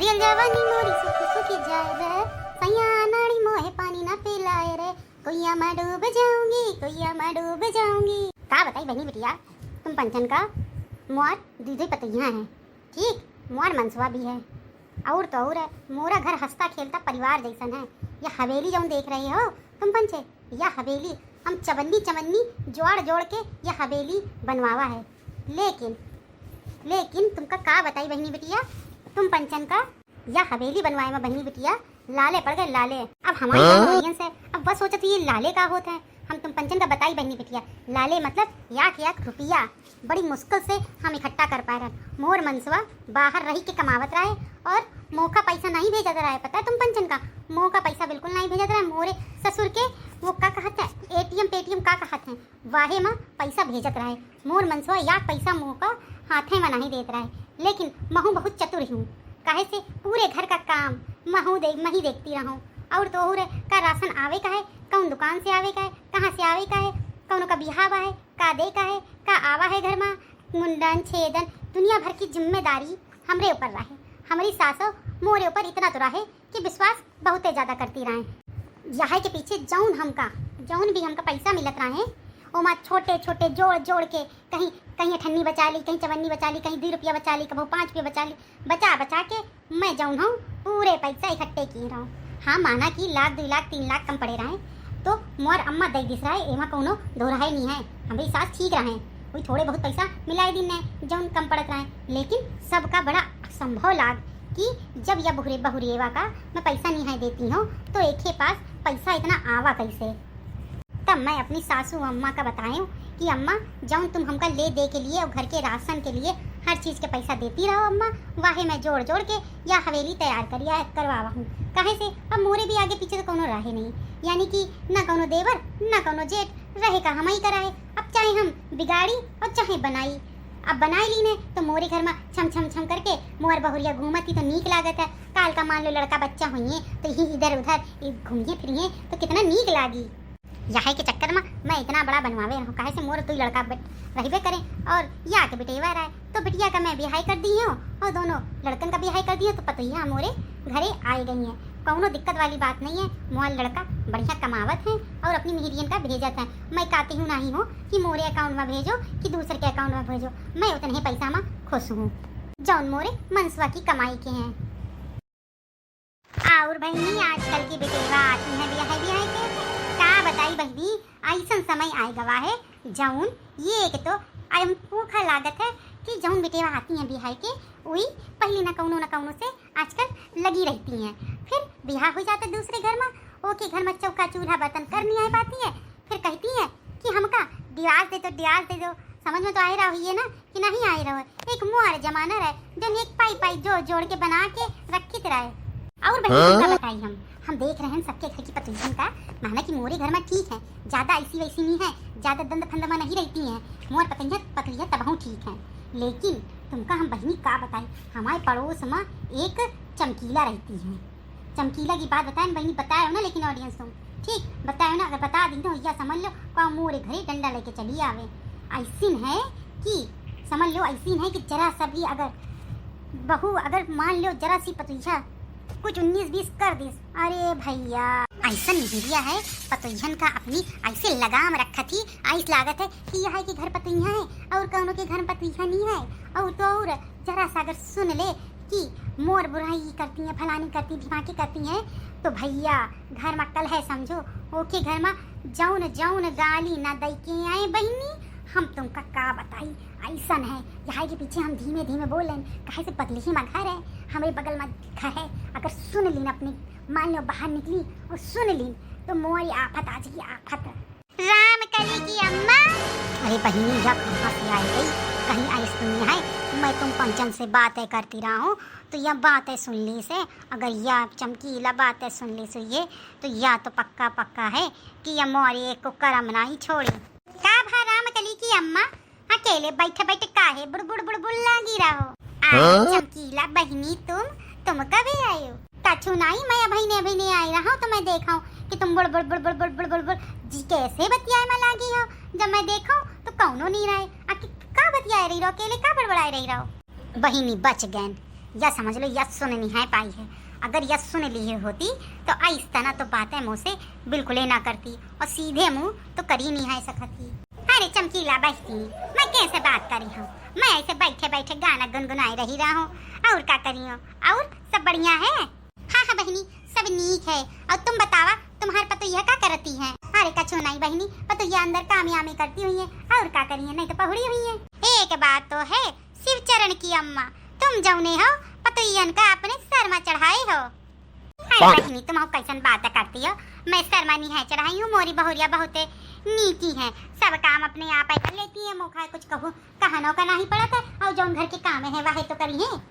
नारियल जवानी मोरी सुखी सुखी जाए रे, सैया नाड़ी मोहे पानी ना पिलाए रे, कोइया मैं डूब जाऊंगी, कोइया मैं डूब जाऊंगी। का बताई बहनी बिटिया, तुम पंचन का मोर दूधे पतैया है, ठीक मोर मनसुआ भी है, और तो और है मोरा घर हंसता खेलता परिवार जैसन है। यह हवेली जो देख रहे हो तुम पंचे, यह हवेली हम चवन्नी चवन्नी जोड़ जोड़ के यह हवेली बनवावा है। लेकिन तुमका का बताई बहनी बिटिया, तुम पंचन का यह हवेली बनवाए में बहनी बिटिया लाले पड़ गए लाले। अब हमारी ऑडियंस है, अब बस सोचा तो ये लाले का होता है। हम तुम पंचन का बताई बहनी बिटिया, लाले मतलब याक रुपया बड़ी मुश्किल से हम इकट्ठा कर पाए रहे। मोर मनसवा बाहर रही के कमावत रहे और मौका पैसा नहीं भेजत रहा है। पता है तुम पंचन का मौका पैसा बिल्कुल नहीं भेजत रहा है। मोरे ससुर के वो का कहते हैं एटीएम पेटीएम का कहते हैं, वाहे में पैसा भेजत रहा है। मोर मनसवा या पैसा मौका हाथे में नहीं देत रहा है। लेकिन महू बहुत चतुर हूँ, काहे से पूरे घर का काम मैं ही देखती रहूँ। और तो और का राशन आवे का है, कौन दुकान से आवे का है, कहाँ से आवे का है, कौन का बिहावा है, का दे का है, का आवा है घर में, मुंडन छेदन दुनिया भर की जिम्मेदारी हमरे ऊपर रहे। हमारी सासो मोरे ऊपर इतना तो रहे कि विश्वास बहुत ज़्यादा करती रहे। यहाँ के पीछे जौन भी हमका पैसा मिलत रहे ओमा छोटे छोटे जोड़ जोड़ के कहीं अठन्नी बचा ली, कहीं चवन्नी बचा ली, कहीं 2 रुपया बचा ली, कभी 5 रुपया बचा ली, बचा के मैं जौन हूँ पूरे पैसा इकट्ठे किए रहूँ। हाँ माना कि 1 लाख 2 लाख 3 लाख कम पड़े रहे तो मोर अम्मा दे दिस रहा है, एमा कोनो दो रहा नहीं है। हमारी सास ठीक रहे, वही थोड़े बहुत पैसा मिलाई दिन ने जौन कम पड़त रहे। लेकिन सबका बड़ा असंभव लाग कि जब यह बहुरेवा का मैं पैसा नहीं है देती हूँ तो एक के पास पैसा इतना आवा कैसे। तब मैं अपनी सासू अम्मा का बताऊँ कि अम्मा जौन तुम हमका ले दे के लिए और घर के राशन के लिए हर चीज़ के पैसा देती रहो अम्मा, वाहे मैं जोड़ जोड़ के या हवेली तैयार करवावा हूँ। कहे से अब मोरे भी आगे पीछे तो कोनो रहे नहीं, यानी कि न कोनो देवर न कोनो जेठ रहे का हम ही कराए। अब चाहे हम बिगाड़ी और चाहे बनाई, अब बनाई ली ने तो मोरे घर में छम छम छम करके मोर बहुरिया घूमती तो नीक लागत है। काल का मान लो लड़का बच्चा हुई तो ही इधर उधर घूमिए फिरिए तो कितना नीक लागी। यहाँ के चक्कर में मैं इतना बड़ा बनवावे रहूँ, काहे से मोर तू लड़का रहबे करे और या के बेटेवा रहा तो बिटिया का मैं बिहाई कर दी हूँ और दोनों लड़कन का बिहाई कर दी हूँ तो पतैया मोरे घरे आई गई हैं। कौनो दिक्कत वाली बात नहीं है, मोर लड़का बढ़िया कमावत है और अपनी मेहरियन का भेजत है। मैं कहती हूँ नहीं हो कि मोरे अकाउंट में भेजो कि दूसरे के अकाउंट में भेजो, मैं उतने ही पैसा में खुश हूँ जौन मोरे मनसवा की कमाई के हैं। और बहनी आजकल की बेटेवा आती है बिहाई के का बताई बहनी, ऐसा समय आए गवा है जौन ये एक तो भूखा लागत है कि जौन बेटेवा आती हैं बिहाई के वही पहले न कौनो से आजकल लगी रहती हैं। फिर बिहार हो जाता दूसरे घर में, ओके घर में चौका चूल्हा बर्तन कर नहीं आ पाती है, फिर कहती है कि हमका डिवास दे दो। समझ में तो आ रहा हुई है ना कि नहीं आ रहा है। एक मुआर जमाना रहे जो एक पाई जोड़ के बना के रखित रहे। और बहन बताई हम देख रहे हैं सबके घर की पतोहियन का, माना कि मोरे घर में ठीक है, ज़्यादा ऐसी वैसी नहीं है, ज़्यादा दंड फंदमा नहीं रहती हैं, मोर पतोहिया तबहू ठीक है। लेकिन तुमका हम बहनी का बताई, हमारे पड़ोस में एक चमकीला रहती है। चमकीला की बात बताए बहनी, बताए हो ना, लेकिन ऑडियंस तुम ठीक बताए ना, अगर बता दी तो या समझ लो का मोरे घरे डंडा लेके चली आवे। ऐसी है कि समझ लो, ऐसी है कि जरा सा भी अगर मान लो जरा सी पतोहिया कुछ 19-20 कर दिस, अरे भैया ऐसा निहिरिया है पतोहियन का अपनी ऐसे लगाम रखा थी। ऐस लागत है कि यह के घर पतोहिया है और कौनों के घर पतोहिया नहीं है। और तो और जरा सा अगर सुन ले कि मोर बुराई करती हैं, फलानी करती ढिमाकी करती हैं तो भैया घर में कल है समझो। ओके घर में जौन गाली ना दई के आए बहनी, हम तुमका का बताई ऐसा है। यहाँ के पीछे हम धीमे धीमे बोलें, कहे से बदले ही में घर है, हमारे बगल में घर है। अगर सुन लीन अपनी मान लो बाहर निकली और सुन लीन तो मोरी आफत आ जाएगी, आफत। राम कली की अम्मा, अरे बहनी जब कहाँ से आई गई, कहीं आई सुनी है। मैं तुम पंचन से बातें करती रहा हूँ तो यह बातें सुन ली से, अगर यह चमकीला बातें सुन ली से ये तो या तो पक्का है कि यह मोरी एक को करम नहीं छोड़ी। का भा राम कली की अम्मा अकेले बैठे काहे बुड़बुड़ लागी रहो। चमकीला बहनी तुम कभी आई हो? कछु नहीं, मैं अभी आई रहा हूँ तो मैं देखा कि तुम बुड़ जी कैसे बतियाए में लागी हो। जब मैं देखा तो कौनो नहीं रहे, का बतियाए रही रहो, अकेले का बड़बड़ाए रही रहो। बहिनी बच गए, या समझ लो या सुन नहीं है पाई है। अगर यह सुन ली होती तो इस तरह तो बातें मुँह से बिल्कुल ही ना करती और सीधे मुँह तो करी नहीं है सकती। अरे चमकीला बहती, मैं कैसे बात करी हूँ? मैं ऐसे बैठे बैठे गाना गुनगुनाई रही रहा हूँ और क्या करी हूँ? और सब बढ़िया है? हाँ हाँ बहनी, सब नीक है। और तुम बतावा तुम्हारे पतोहिया क्या करती है? अरे कछु नहीं बहनी, पतोहिया अंदर कामयाबी करती हुई है और क्या करी है, नहीं तो पहुड़ी हुई है। एक बात तो है शिवचरण की अम्मा, तुम जौने हो पतोहियन का अपने शर्मा चढ़ाए हो। अरे बहनी तुम कैसन बात करती हो? मैं शर्मा नहीं है चढ़ाई हूँ, मोरी बहुरिया बहुत नीति है, सब काम अपने आप कर लेती है। मौका कुछ कहूँ कहानों का नहीं पड़ा था और जो घर के काम है वह तो करी है।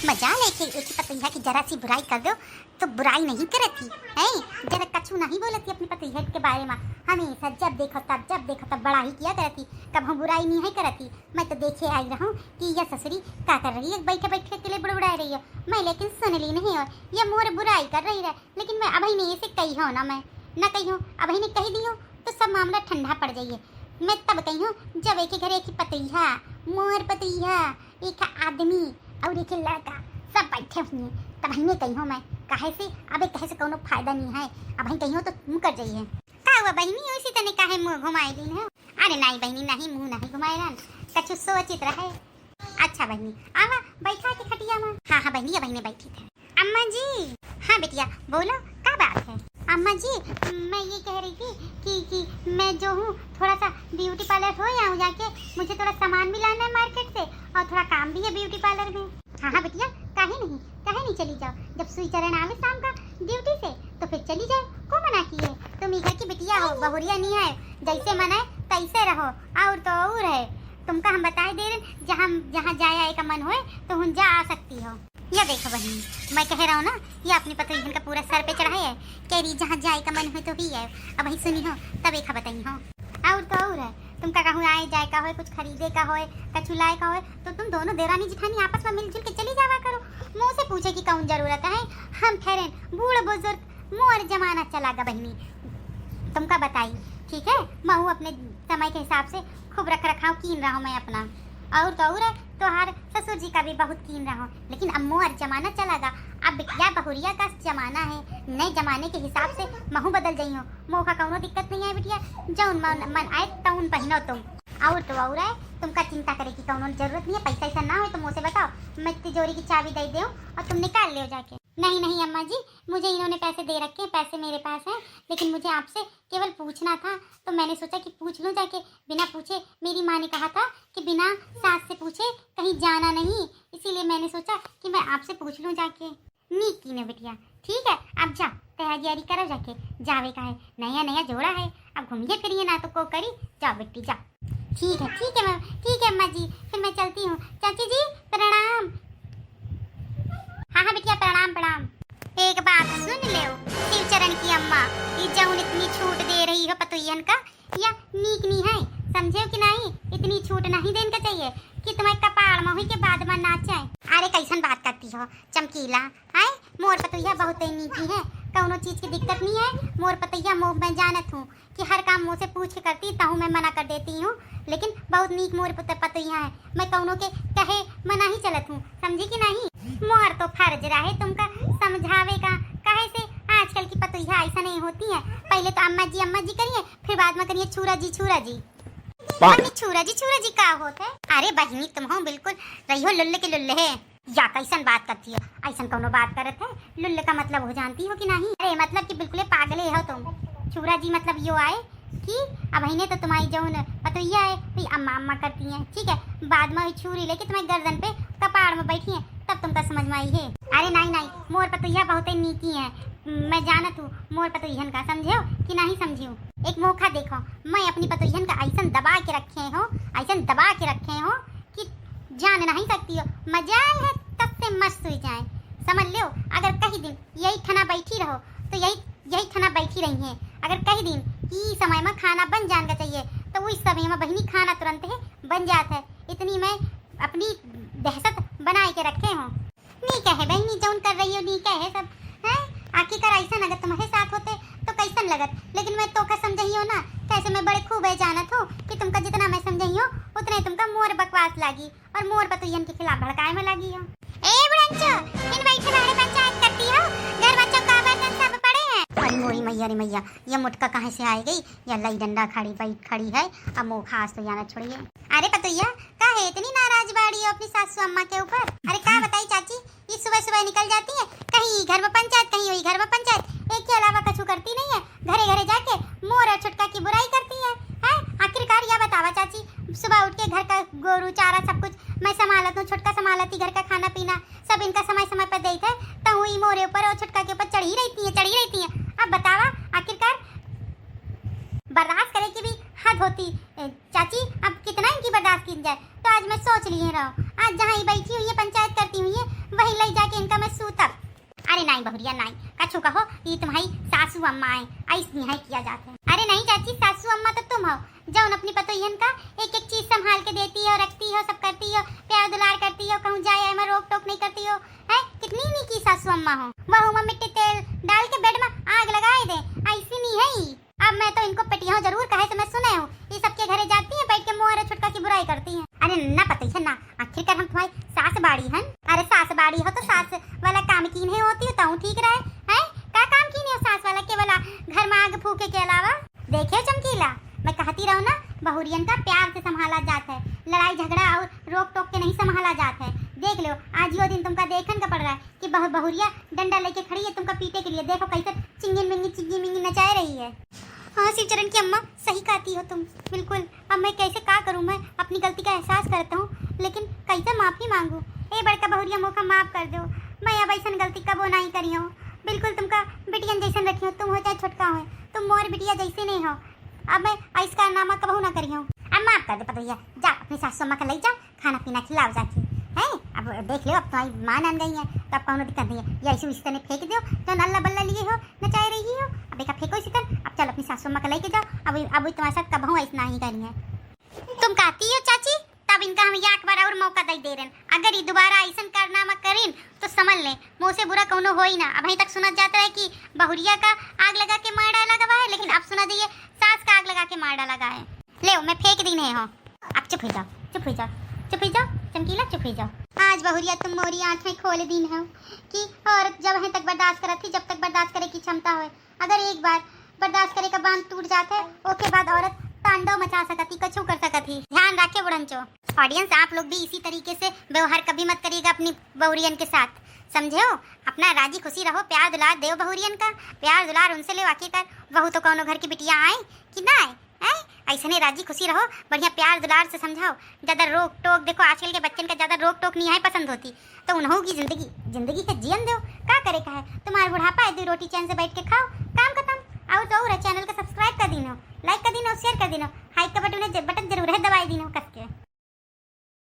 मजा लेके एक पतैया की जरा सी बुराई कर दो तो बुराई नहीं करती है, जरा कछु नहीं बोलती अपनी पतैया के बारे में। हमेशा जब देखो तब बड़ा ही किया करती, कब हम बुराई नहीं है करती। मैं तो देखे आई रहूँ कि यह ससुरी क्या कर रही है, बैठे बैठे तिले बुड़बुड़ा रही है। मैं लेकिन सुन ली नहीं हो, यह मोर बुराई कर रही है, लेकिन मैं अभी नहीं इसे कही हो ना, मैं न कही हूँ, अभी नहीं कही दी हूँ तो सब मामला ठंडा पड़ जाइए। मैं तब कही हूँ जब एक घर एक पतैया, मोर पतैया, एक आदमी और एक लड़का सब बैठे हुए, तब नहीं कही हूँ मैं। कहे से अबे कहे से कोनो फायदा नहीं है, अब कही हो तो मुँह कर जाइए। का हुआ बहनी उसी तरह काहे मुँह घुमाई दी है? अरे नहीं बहनी नहीं, मुँह नहीं घुमाए रन, कछु सोचित रहे। अच्छा बहनी आवा बैठा के खटिया में। हाँ हाँ बहनी बहनी बैठी थे। अम्मा जी। हाँ बेटिया बोलो क्या बात है? अम्मा जी मैं ये कह रही थी कि मैं जो हूँ थोड़ा सा ब्यूटी पार्लर हो जाऊँ जाके, मुझे थोड़ा सामान भी लाना है मार्केट से और थोड़ा काम भी है ब्यूटी पार्लर में। हाँ हाँ बेटिया काहे नहीं चली जाओ, जब सुई चरण आवे शाम का ड्यूटी से तो फिर चली जाओ, को मना किए? तुम इधर की बिटिया हो, बहुरिया नहीं है, जैसे मन है तैसे रहो। और तो और है तुमका हम बताए दे रहे, जहाँ जाए आए का मन होए तो हम जा आ सकती हो। या देखो बहनी मैं कह रहा हूँ ना, ये अपनी पतोहियन का पूरा सर पे चढ़ाई है, कह रही जहाँ जाए का मन हो तो भी है। अब वही सुनी हो तब एक बताई हो। और तो और है तुमका कहूँ आए जाए का हो, कुछ खरीदे का हो, कछु लाए का हो, तो तुम दोनों देरानी जिठानी आपस में मिलजुल के चली जावा करो। मुँह से पूछे की कौन जरूरत है? हम ठहरे बूढ़ बुजुर्ग, मोर जमाना चलागा बहनी, तुमका बताई ठीक है। मैं हूँ अपने समय के हिसाब से खूब रख रखाव कीन रहा हूँ मैं अपना। और तो और है तोहार ससुर जी का भी बहुत कीन रहा हूँ, लेकिन अब मोर जमाना चलागा, अब बिटिया बहुरिया का जमाना है, नए जमाने के हिसाब से महू बदल जाई हो। मोह का कौनो दिक्कत नहीं है बिटिया, जौन मन आए तौन पहनो तुम। और तो और है तुमका चिंता करे की कौनो जरूरत नहीं है। पैसा ऐसा ना हो तो मुझसे बताओ, मैं तिजोरी की चाबी दे दूँ और तुम निकाल ले जाके। नहीं नहीं अम्मा जी, मुझे इन्होंने पैसे दे रखे हैं, पैसे मेरे पास हैं, लेकिन मुझे आपसे केवल पूछना था तो मैंने सोचा कि पूछ लूँ जाके। बिना पूछे, मेरी माँ ने कहा था कि बिना सास से पूछे कहीं जाना नहीं, इसीलिए मैंने सोचा कि मैं आपसे पूछ लूँ जाके। नीक की ने बिटिया, ठीक है अब जा तैयारी करो जाके, जावे का है, नया नया जोड़ा है, अब घूमिए फिरिए ना तो को करी, जाओ बेटी जाओ। ठीक है मैम, ठीक है अम्मा जी, फिर मैं चलती हूँ। चाची जी प्रणाम। हाँ हाँ बिटिया प्रणाम प्रणाम। एक बात सुन ले शिवचरण की अम्मा, ये जौन इतनी छूट दे रही हो पतोहियन का, या नीक नहीं है, समझे कि नहीं? इतनी छूट नहीं देने का चाहिए कि तुम्हें कपाड़ में हुई के बाद में नाचे। अरे कैसन बात करती हो चमकीला है? मोर पतोहिया बहुत नीकी है, कौनो चीज की दिक्कत नहीं है। मोर पतैया मोह मैं जानत हूँ कि हर काम मुँह से पूछ के करती, ताहू मैं मना कर देती हूँ, लेकिन बहुत नीक मोर पतैया है, मैं कौनो के कहे मना ही चलत हूँ, समझी कि नहीं? मोर तो फर्ज रहे तुमका समझावे का, कहे से आजकल की पतैया ऐसा नहीं होती है। पहले तो अम्मा जी करिए, फिर बाद में करिए छूरा जी। छूरा जी का होता है? अरे बहनी तुम हो बिल्कुल रही हो लुल्ले के लुल्ले है, या कैसन बात करती हो? ऐसा कौनो बात करत है? लुल्ले का मतलब हो जानती हो कि नहीं? अरे मतलब कि बिल्कुल पागले हो तुम। छूरा जी मतलब यो आए कि अब ने तो तुम्हारी जौन पतोहिया है भाई अम्मा करती हैं, ठीक है, बाद में छुरी लेके तुम्हारी गर्दन पे कपाड़ में बैठी है, तब तुमका समझ में आई है। अरे नहीं मोर पतोहिया बहुत नीति है, मैं जानत हूँ मोर पतोहियन का, समझे कि नहीं समझी? एक मौका देखो, मैं अपनी पतोहियन का ऐसा दबा के रखे हो कि जान नहीं सकती हो। मजाल है तब से मस्त हुई जाए, समझ लो। अगर कहीं दिन यही ठना बैठी रहो तो यही ठना बैठी रही है। अगर कहीं दिन की समय में खाना बन जाना चाहिए तो उस समय में बहनी खाना तुरंत है बन जाता है। इतनी मैं अपनी दहशत बनाए के रखे हूँ। नहीं कहे बहनी जौन कर रही हो, नहीं कहे सब है। आखिरकार ऐसा अगर तुम्हारे साथ होते तो कैसन लगत, लेकिन मैं तो का समझी हो ना, कैसे मैं बड़े खूब है जानत हो कि तुमका जितना मैं समझी हो उतना ही तुमका मोर बकवास लगी और मोर पतोहियन के खिलाफ भड़काए में लगी हो। ए अरे मैया ये मुटका कहाँ से आ गई, या लई डंडा खड़ी है। अब मुँह खास तो जाना छोड़िए। अरे पतोया का है इतनी नाराज बाड़ी हो अपनी सासू अम्मा के ऊपर? अरे क्या बताई चाची, ये सुबह सुबह निकल जाती है, कहीं घर में पंचायत, कहीं वही घर में पंचायत, एक के अलावा कछु करती नहीं है। घरे घरे जाके मोर और छुटका की बुराई करती है। आखिरकार यह बतावा चाची, सुबह उठ के घर का गोरू चारा सब कुछ मैं संभालती हूँ, छुटका संभालती, घर का खाना पीना सब इनका समय समय पर देते है, तो हुई मोरे ऊपर और छुटका के ऊपर चढ़ी रहती है। अब बतावा आखिरकार बर्दाश्त करे की भी हद होती चाची, अब कितना इनकी बर्दाश्त की जाए। तो आज मैं सोच लिए रहो, आज जहाँ ही बैठी हुई है पंचायत करती हुई है, वही ले जाके इनका मैं सूतब। अरे नहीं बहुरिया नहीं, कछु कहो, ये तुम्हारी सासू अम्मा है, ऐसी नहीं किया जाता है। अरे नहीं चाची, सासू अम्मा तो तुम हो, जौन अपनी पतोहियन का एक एक चीज संभाल के देती हो, रखती हो, सब करती हो, प्यार दुलार करती हो, कहूँ जाए मैं रोक टोक नहीं करती हो। है कितनी नहीं की सासू अम्मा हो। बहू में मिट्टी तेल डाल के बेड में आग लगाए दे, ऐसी नहीं है। अब मैं तो इनको पटिया जरूर कहे तो मैं सुने हूँ, ये सबके घरे जाती है, बैठ के मोर छुटका की बुराई करती है। अरे ना पता है ना, आखिरकार हम तुम्हारी सास बाड़ी हैं। अरे सास बाड़ी हो तो सास वाला काम की नहीं होती हो, तो ठीक रहे हैं। क्या काम की नहीं हो सास वाला, केवल घर में आग फूके के अलावा। देखे चमकीला, मैं कहती रहूँ ना, बहुरियन का प्यार से संभाला जाता है, लड़ाई झगड़ा और रोक टोक के नहीं संभाला जाता है। देख लो आज यो दिन तुमका देखन का पड़ रहा है कि बहुरिया डंडा लेके खड़ी है तुमका पीटे के लिए। देखो कैसे चिंगी मिंगी नचाए रही है। हाँ शिवचरण की अम्मा सही कहती हो तुम, बिल्कुल। अब मैं कैसे क्या करूँ, मैं अपनी गलती का एहसास करता हूँ, लेकिन कैसे माफ़ी मांगूँ। ए बड़का बहुरिया मौका माफ़ कर दो, मैं अब ऐसा गलती कबो नहीं करी हूँ। बिल्कुल तुमका बिटियन जैसन रखी हो, तुम हो चाहे छुटका हो, तुम मोर बिटिया जैसे नहीं हो। अब मैं ऐसा कारनामा कबहू ना करी हूँ। अब माफ़ कर दे पतोहिया, जा अपनी सासू अम्मा का ले जा, खाना पीना खिलाओ जाके। है अब देख लो, अब तुम्हारी माँ मान गई है, तो अब कौन दिक्कत नहीं है। ये ऐसे इस तरह फेंक दो तो नल्ला बल्ला लिए हो, नचाए रही हो। अब देखा फेंको इसी तरह। अब चलो अपनी सासू अम्मा का लेके जाओ। अब तुम्हारे साथ कबहू ऐसा नहीं करी है। तुम कहती हो चाची, तब इनका हम एक बार और मौका दे रहे। अगर ये दोबारा ऐसा कारनामा करें तो समझ लें मुँह से बुरा कौनो हो ही ना। अभी तक सुना जाता है कि बहुरिया का आग लगा के मार डाला गया है, लेकिन अब सुना जाइए सास का आग लगा के मार डाला गया है। ले मैं फेंक दी नहीं हो। अब चुप हो जाओ, चुप हो जाओ, चुप हो जाओ चमकीला, चुप हो जाओ। आज बहुरिया तुम मोरी आंखें खोल दी हो कि औरत जब है तक बर्दाश्त करती, जब तक बर्दाश्त करे की क्षमता हो। अगर एक बार बर्दाश्त करे का बांध टूट जाता है, उसके बाद औरत तांडव मचा सकती, कछु कर सकती। ध्यान रखे बुढ़ंचो। ऑडियंस आप लोग भी इसी तरीके से व्यवहार कभी मत करिएगा अपनी बहुरियन के साथ, समझे हो। अपना राजी खुशी रहो, प्यार दुलार देव बहुरियन का, प्यार दुलार उनसे ले। आखिरकार बहू तो कौनो घर की बिटिया आए कि ना आए, ऐसे नहीं राजी खुशी रहो, बढ़िया प्यार दुलार से समझाओ। ज़्यादा रोक टोक, देखो आजकल के बच्चन का ज़्यादा रोक टोक नहीं है पसंद होती, तो उन्हों की जिंदगी का जीवन दो। क्या करे का है, तुम्हारा बुढ़ापा है, 2 रोटी चैन से बैठ के खाओ, काम खत्म। और चैनल को सब्सक्राइब कर दीनो, लाइक कर दीनो, शेयर कर दीनो, हाइक का बटन जरूर है दबाई दीनो।